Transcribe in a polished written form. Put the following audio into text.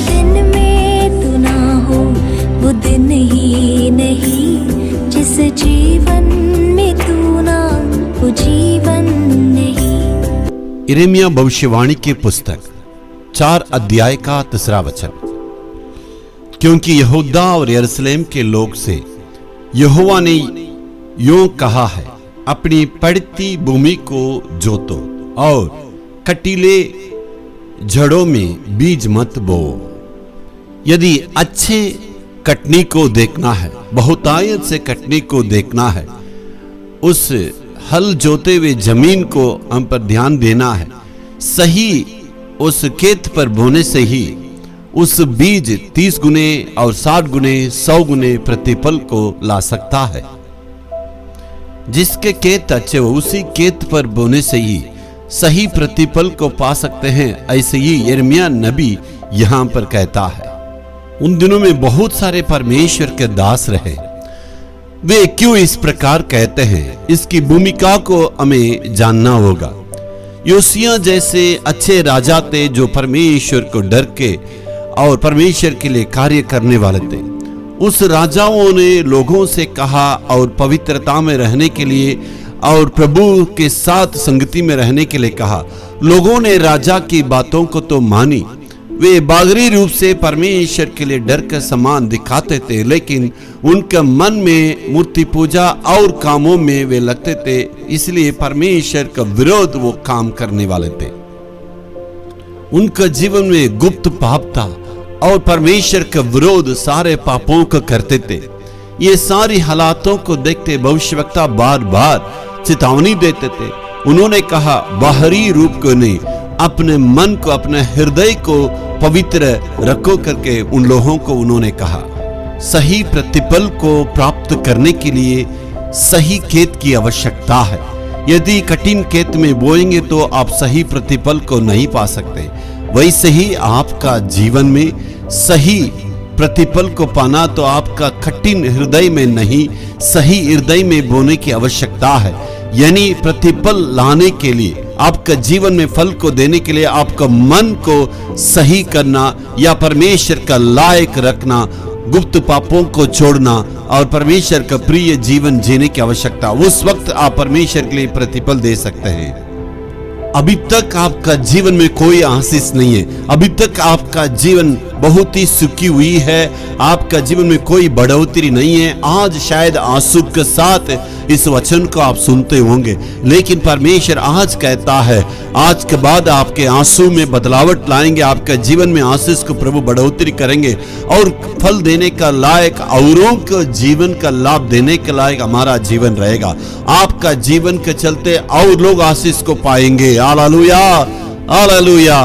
दिन में तू ना हो वो दिन ही नहीं, जिस जीवन में तू ना वो जीवन नहीं। यिर्मयाह भविष्यवाणी की पुस्तक 4 अध्याय का 3 वचन। क्योंकि यहूदा और यरूशलेम के लोग से यहोवा ने यूं कहा है, अपनी पड़ती भूमि को जोतो और कटीले जड़ों में बीज मत बो। यदि अच्छे कटनी को देखना है, बहुतायत से कटनी को देखना है, उस हल जोते हुए जमीन को हम पर ध्यान देना है, सही उस खेत पर बोने से ही उस बीज 30 गुने और 60 गुने 100 गुने प्रतिफल को ला सकता है। जिसके खेत अच्छे हो उसी खेत पर बोने से ही सही प्रतिफल को पा सकते हैं। ऐसे ही यिर्मयाह नबी यहां पर कहता है। उन दिनों में बहुत सारे परमेश्वर के दास रहे। वे क्यों इस प्रकार कहते हैं, इसकी भूमिका को हमें जानना होगा। योसिया जैसे अच्छे राजा थे जो परमेश्वर को डर के और परमेश्वर के लिए कार्य करने वाले थे। उस राजाओं ने लोगों से कहा और पवित्रता में रहने के लिए और प्रभु के साथ संगति में रहने के लिए कहा। लोगों ने राजा की बातों को तो मानी, वे बाहरी रूप से परमेश्वर के लिए डर का समान दिखाते थे, लेकिन उनके मन में मूर्ति पूजा और कामों में वे लगते थे, इसलिए परमेश्वर का विरोध वो काम करने वाले थे। उनका जीवन में गुप्त पाप था और परमेश्वर का विरोध सारे पापों को करते थे। ये सारी हालातों को देखते भविष्यवक्ता बार बार चेतावनी देते थे। उन्होंने कहा, बाहरी रूप को नहीं, अपने मन को, अपने हृदय को पवित्र रखो करके उन लोगों को उन्होंने कहा। सही प्रतिफल को प्राप्त करने के लिए सही खेत की आवश्यकता है। यदि कठिन खेत में बोएंगे तो आप सही प्रतिफल को नहीं पा सकते। वैसे ही आपका जीवन में सही प्रतिफल को पाना तो आपका कठिन हृदय में नहीं, सही हृदय में बोने की आवश्यकता है। यानी प्रतिफल लाने के लिए, आपका जीवन में फल को देने के लिए आपका मन को सही करना या परमेश्वर का लायक रखना, गुप्त पापों को छोड़ना और परमेश्वर का प्रिय जीवन जीने की आवश्यकता। उस वक्त आप परमेश्वर के लिए प्रतिफल दे सकते हैं। अभी तक आपका जीवन में कोई आशीष नहीं है, अभी तक आपका जीवन बहुत ही सुखी हुई है, आपका जीवन में कोई बढ़ोतरी नहीं है। आज शायद आंसू के साथ इस वचन को आप सुनते होंगे, लेकिन परमेश्वर आज कहता है, आज के बाद आपके आंसू में बदलावट लाएंगे, आपका जीवन में आशीष को प्रभु बढ़ोतरी करेंगे और फल देने का लायक, औरों को जीवन का लाभ देने के लायक हमारा जीवन रहेगा। आपका जीवन के चलते और लोग आशीष को पाएंगे। Hallelujah, hallelujah.